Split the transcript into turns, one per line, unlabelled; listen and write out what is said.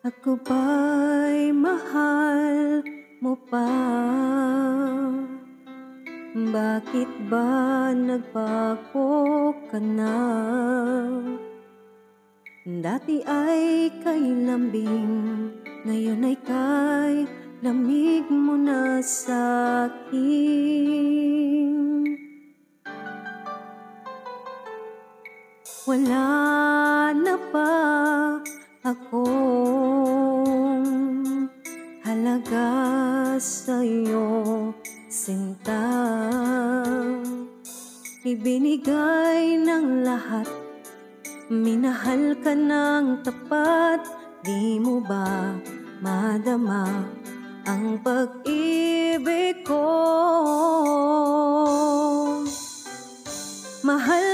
Ako ba'y mahal mo pa? Bakit ba nagbago ka na? Dati ay kay lambing, ngayon ay kay lamig mo na sa'kin. Wala na ba akong halaga sa'yo, sinta? Ibinigay ng lahat, minahal ka ng tapat. Di mo ba madama ang pag-ibig ko? Mahal